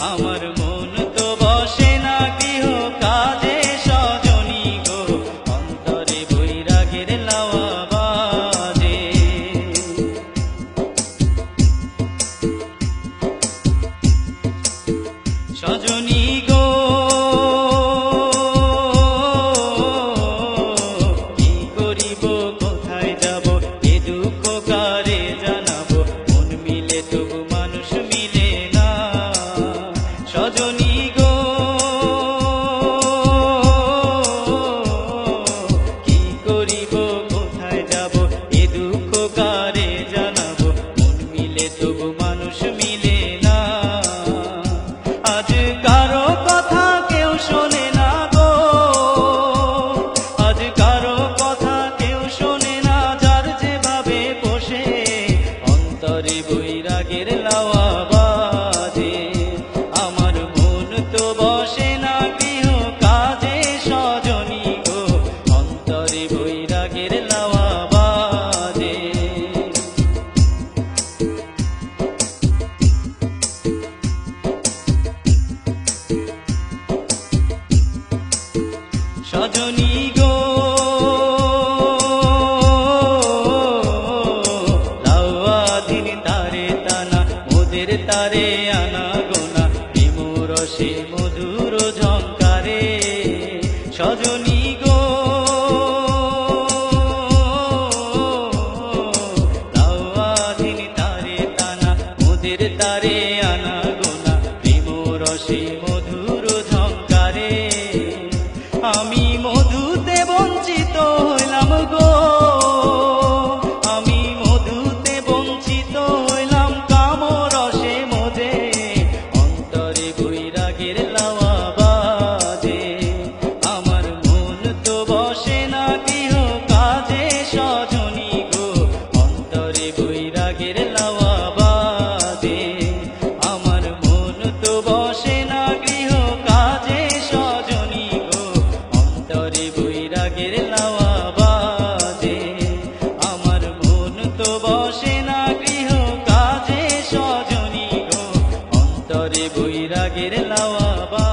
আমার মন তো বসে না গৃহ কাজে সজনী গো, অন্তরে বৈরাগের লাওয়া বাজে। সজনী গো কি করিব কোথায় যাব, এ দুঃখ কারে জানাবো, মন মিলে তবু মানুষ মিলে না। সজনী গো কি করিব কোথায় যাব, এ দুঃখ কারে জানাবো, মন মিলে তবু মানুষ মিলে না। আজ কারো কথা কেউ শোনে না গো, আজ কারো কথা কেউ শোনে না, যার যেভাবে বসে অন্তরে বৈরাগের লাওয়া বাজে। আমার মন তো বসে না গৃহ কাজে সজনী গো, অন্তরে বৈরাগের লাওয়া বাজে। সজনী গো লাওয়া দিন তারে টানা, মোদের তারে আনা গোনা, প্রেমরসে মধুর ঝংকারে। সজনী গো লাওয়া দিন তারে টানা, মোদের তারে আনা গোনা, প্রেমরসে মধুর ঝংকারে। আমি মধুতে বঞ্চিত হইলাম গো, আমি মধুতে বঞ্চিত হইলাম, কামরসে মজে অন্তরে বৈরাগের লাওয়া বাজে। আমার মন তো বসে না গৃহ কাজে সজনী গো, অন্তরে বৈরাগের লাওয়া বাজে। আমার মন তো বসে না গৃহ কাজে সজনী গো, অন্তরে বৈরাগের লাওয়া বাজে। আমার মন তো বসে না গৃহ কাজে সজনী গো, অন্তরে বৈরাগের লাওয়া বাজে।